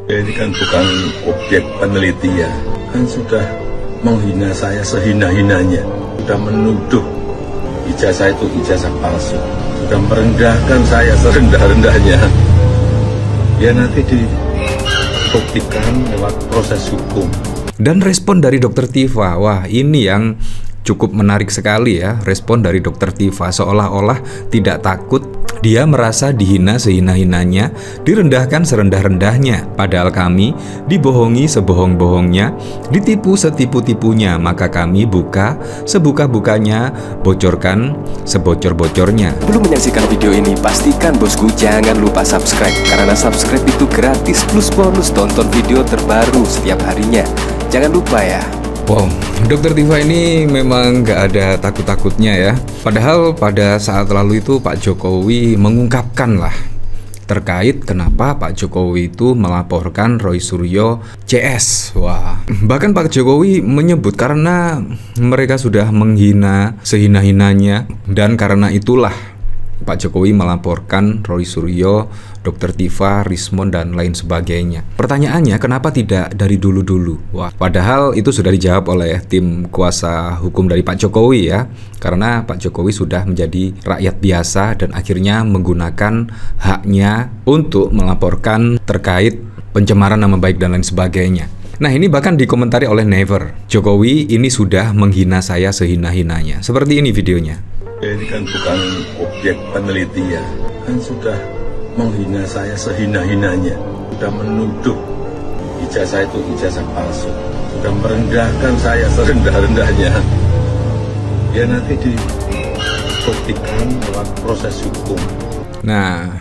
Ini kan bukan objek penelitian, kan sudah menghina saya sehina-hinanya, sudah menuduh ijazah itu ijazah palsu, sudah merendahkan saya serendah-rendahnya. Ya nanti dibuktikan lewat proses hukum. Dan respon dari Dr. Tifa, wah ini yang cukup menarik sekali ya. Respon dari Dr. Tifa seolah-olah tidak takut. Dia merasa dihina sehina-hinanya, direndahkan serendah-rendahnya. Padahal kami dibohongi sebohong-bohongnya, ditipu setipu-tipunya. Maka kami buka sebuka-bukanya, bocorkan sebocor-bocornya. Belum menyaksikan video ini, pastikan bosku jangan lupa subscribe. Karena subscribe itu gratis plus bonus tonton video terbaru setiap harinya. Jangan lupa ya. Wow, Dr. Tifa ini memang gak ada takut-takutnya ya. Padahal pada saat lalu itu Pak Jokowi mengungkapkan lah terkait kenapa Pak Jokowi itu melaporkan Roy Suryo CS. Wah, bahkan Pak Jokowi menyebut karena mereka sudah menghina sehina-hinanya, dan karena itulah Pak Jokowi melaporkan Roy Suryo, Dr. Tifa, Rismond, dan lain sebagainya. Pertanyaannya, kenapa tidak dari dulu-dulu? Wah, padahal itu sudah dijawab oleh tim kuasa hukum dari Pak Jokowi ya. Karena Pak Jokowi sudah menjadi rakyat biasa dan akhirnya menggunakan haknya untuk melaporkan terkait pencemaran nama baik dan lain sebagainya. Nah, ini bahkan dikomentari oleh Never. Jokowi ini sudah menghina saya sehina-hinanya. Seperti ini videonya. Ini kan bukan objek penelitian, kan sudah menghina saya sehina-hinanya, sudah menuduh ijazah itu ijazah palsu, sudah merendahkan saya serendah-rendahnya. Ya nanti dibuktikan lewat proses hukum. Nah,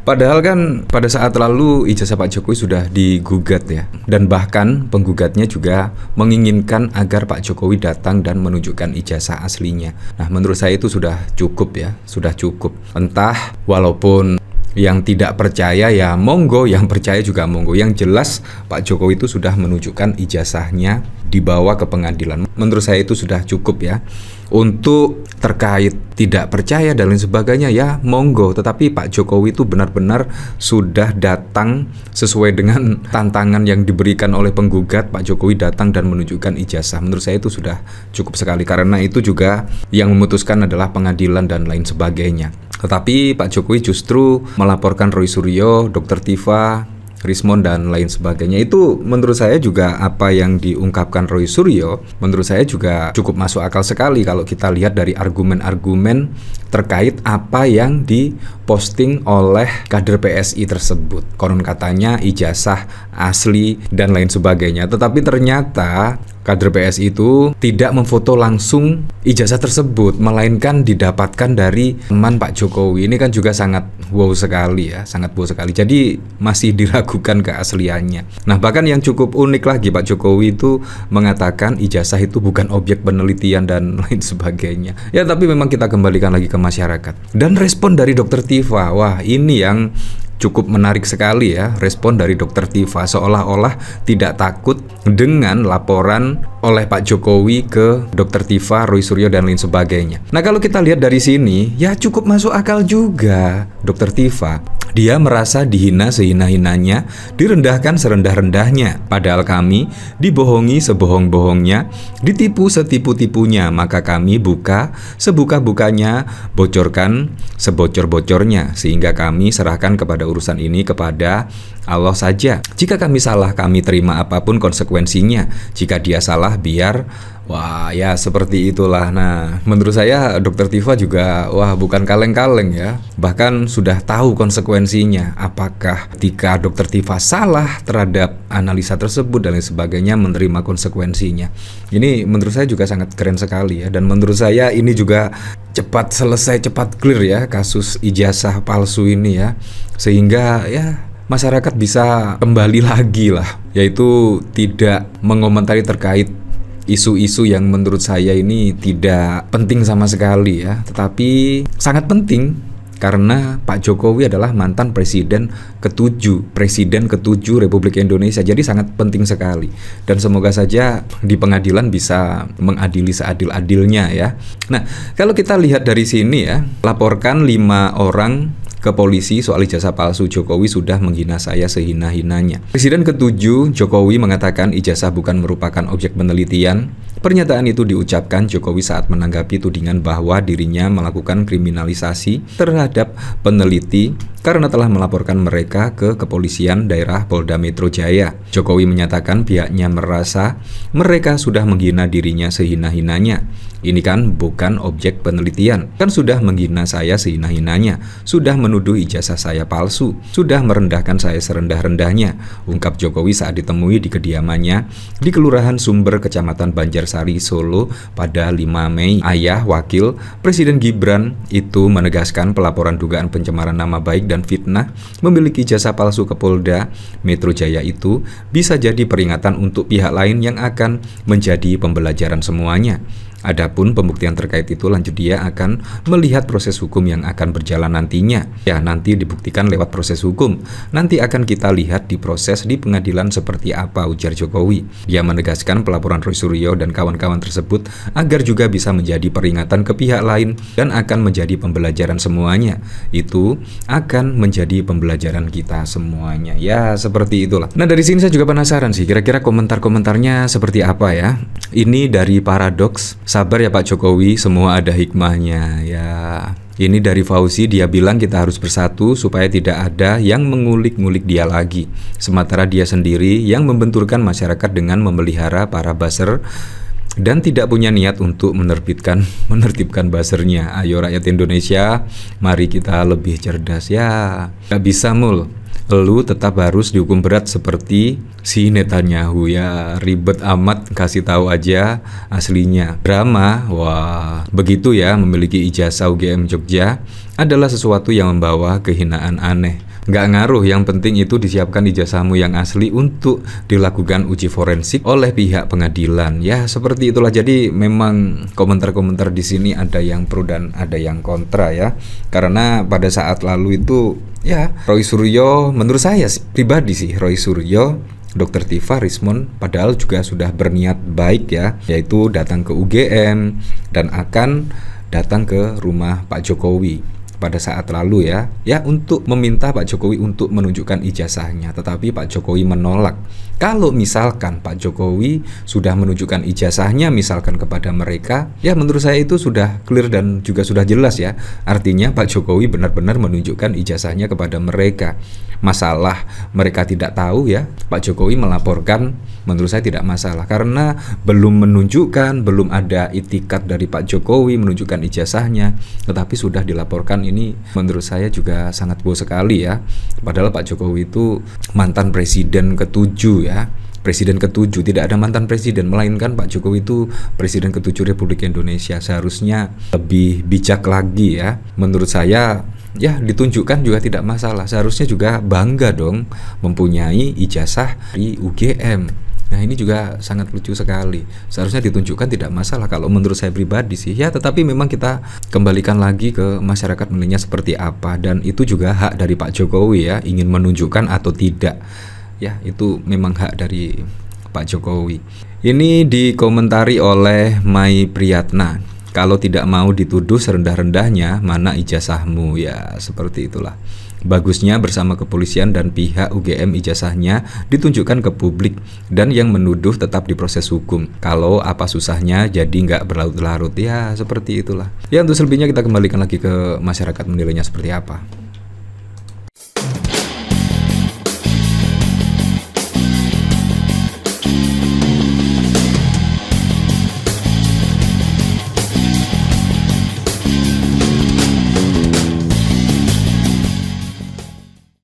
padahal kan pada saat lalu ijazah Pak Jokowi sudah digugat ya. Dan bahkan penggugatnya juga menginginkan agar Pak Jokowi datang dan menunjukkan ijazah aslinya. Nah, menurut saya itu sudah cukup ya, sudah cukup. Entah walaupun yang tidak percaya ya monggo, yang percaya juga monggo. Yang jelas Pak Jokowi itu sudah menunjukkan ijazahnya, dibawa ke pengadilan. Menurut saya itu sudah cukup ya. Untuk terkait tidak percaya dan lain sebagainya ya monggo, tetapi Pak Jokowi itu benar-benar sudah datang sesuai dengan tantangan yang diberikan oleh penggugat. Pak Jokowi datang dan menunjukkan ijazah. Menurut saya itu sudah cukup sekali, karena itu juga yang memutuskan adalah pengadilan dan lain sebagainya. Tetapi Pak Jokowi justru melaporkan Roy Suryo, Dr. Tifa, Rismond, dan lain sebagainya. Itu menurut saya juga apa yang diungkapkan Roy Suryo, menurut saya juga cukup masuk akal sekali kalau kita lihat dari argumen-argumen terkait apa yang diposting oleh kader PSI tersebut. Konon katanya ijazah asli dan lain sebagainya, tetapi ternyata kader PSI itu tidak memfoto langsung ijazah tersebut, melainkan didapatkan dari teman Pak Jokowi. Ini kan juga sangat wow sekali ya, sangat wow sekali. Jadi masih diragukan keasliannya. Nah, bahkan yang cukup unik lagi, Pak Jokowi itu mengatakan ijazah itu bukan objek penelitian dan lain sebagainya. Ya, tapi memang kita kembalikan lagi ke masyarakat. Dan respon dari Dr. Tifa, wah ini yang cukup menarik sekali ya. Respon dari Dr. Tifa seolah-olah tidak takut dengan laporan oleh Pak Jokowi ke Dr. Tifa, Roy Suryo, dan lain sebagainya. Nah, kalau kita lihat dari sini ya cukup masuk akal juga. Dr. Tifa, dia merasa dihina sehina-hinanya, direndahkan serendah-rendahnya. Padahal kami dibohongi sebohong-bohongnya, ditipu setipu-tipunya. Maka kami buka sebuka-bukanya, bocorkan sebocor-bocornya. Sehingga kami serahkan kepada urusan ini kepada Allah saja. Jika kami salah, kami terima apapun konsekuensinya. Jika dia salah, biar wah ya seperti itulah. Nah, menurut saya Dr. Tifa juga wah bukan kaleng-kaleng ya. Bahkan sudah tahu konsekuensinya. Apakah ketika Dr. Tifa salah terhadap analisa tersebut dan lain sebagainya, menerima konsekuensinya. Ini menurut saya juga sangat keren sekali ya. Dan menurut saya ini juga cepat selesai, cepat clear ya kasus ijazah palsu ini ya. Sehingga ya masyarakat bisa kembali lagi lah, yaitu tidak mengomentari terkait isu-isu yang menurut saya ini tidak penting sama sekali ya, tetapi sangat penting karena Pak Jokowi adalah mantan presiden ke-7 Republik Indonesia. Jadi sangat penting sekali. Dan semoga saja di pengadilan bisa mengadili seadil-adilnya ya. Nah, kalau kita lihat dari sini ya, laporkan 5 orang ke polisi soal ijazah palsu. Jokowi sudah menghina saya sehina-hinanya. Presiden ke-7 Jokowi mengatakan ijazah bukan merupakan objek penelitian. Pernyataan itu diucapkan Jokowi saat menanggapi tudingan bahwa dirinya melakukan kriminalisasi terhadap peneliti karena telah melaporkan mereka ke kepolisian daerah Polda Metro Jaya. Jokowi menyatakan pihaknya merasa mereka sudah menghina dirinya sehina-hinanya. Ini kan bukan objek penelitian, kan sudah menghina saya sehina-hinanya, sudah menuduh ijazah saya palsu, sudah merendahkan saya serendah-rendahnya, ungkap Jokowi saat ditemui di kediamannya di Kelurahan Sumber, Kecamatan Banjarsari, Solo pada 5 Mei. Ayah Wakil Presiden Gibran itu menegaskan pelaporan dugaan pencemaran nama baik dan fitnah memiliki ijazah palsu ke Polda Metro Jaya itu bisa jadi peringatan untuk pihak lain yang akan menjadi pembelajaran semuanya. Adapun pembuktian terkait itu lanjut dia akan melihat proses hukum yang akan berjalan nantinya. Ya, nanti dibuktikan lewat proses hukum. Nanti akan kita lihat di proses di pengadilan seperti apa, ujar Jokowi. Dia menegaskan pelaporan Roy Suryo dan kawan-kawan tersebut agar juga bisa menjadi peringatan ke pihak lain dan akan menjadi pembelajaran semuanya. Itu akan menjadi pembelajaran kita semuanya. Ya, seperti itulah. Nah, dari sini saya juga penasaran sih, kira-kira komentar-komentarnya seperti apa ya. Ini dari Paradox. Sabar ya Pak Jokowi, semua ada hikmahnya ya. Ini dari Fauzi, dia bilang kita harus bersatu supaya tidak ada yang mengulik-ngulik dia lagi. Sementara dia sendiri yang membenturkan masyarakat dengan memelihara para buzzer dan tidak punya niat untuk menertibkan buzzernya. Ayo rakyat Indonesia, mari kita lebih cerdas ya. Gak bisa mul, lu tetap harus dihukum berat seperti si Netanyahu ya. Ribet amat, kasih tahu aja aslinya. Drama, wah begitu ya. Memiliki ijazah UGM Jogja adalah sesuatu yang membawa kehinaan aneh. Nggak ngaruh, yang penting itu disiapkan ijazahmu yang asli untuk dilakukan uji forensik oleh pihak pengadilan. Ya seperti itulah. Jadi memang komentar-komentar di sini ada yang pro dan ada yang kontra ya. Karena pada saat lalu itu ya Roy Suryo, menurut saya pribadi sih, Roy Suryo, Dr. Tifa, Rismon padahal juga sudah berniat baik ya, yaitu datang ke UGM dan akan datang ke rumah Pak Jokowi pada saat lalu ya untuk meminta Pak Jokowi untuk menunjukkan ijazahnya, tetapi Pak Jokowi menolak. Kalau misalkan Pak Jokowi sudah menunjukkan ijazahnya misalkan kepada mereka, ya menurut saya itu sudah clear dan juga sudah jelas ya. Artinya Pak Jokowi benar-benar menunjukkan ijazahnya kepada mereka. Masalah mereka tidak tahu ya, Pak Jokowi melaporkan menurut saya tidak masalah karena belum menunjukkan, belum ada itikat dari Pak Jokowi menunjukkan ijazahnya, tetapi sudah dilaporkan. Ini menurut saya juga sangat bos sekali ya. Padahal Pak Jokowi itu mantan presiden ke-7 ya. Presiden ke-7, tidak ada mantan presiden, melainkan Pak Jokowi itu presiden ke-7 Republik Indonesia. Seharusnya lebih bijak lagi ya. Menurut saya ya ditunjukkan juga tidak masalah. Seharusnya juga bangga dong mempunyai ijazah di UGM. Nah ini juga sangat lucu sekali. Seharusnya ditunjukkan tidak masalah kalau menurut saya pribadi sih ya. Tetapi memang kita kembalikan lagi ke masyarakat menilainya seperti apa. Dan itu juga hak dari Pak Jokowi ya, ingin menunjukkan atau tidak. Ya itu memang hak dari Pak Jokowi. Ini dikomentari oleh Mai Priyatna. Kalau tidak mau dituduh serendah-rendahnya, mana ijazahmu? Ya seperti itulah. Bagusnya bersama kepolisian dan pihak UGM ijazahnya ditunjukkan ke publik dan yang menuduh tetap diproses hukum. Kalau apa susahnya jadi nggak berlarut-larut, ya seperti itulah. Ya untuk selebihnya kita kembalikan lagi ke masyarakat menilainya seperti apa.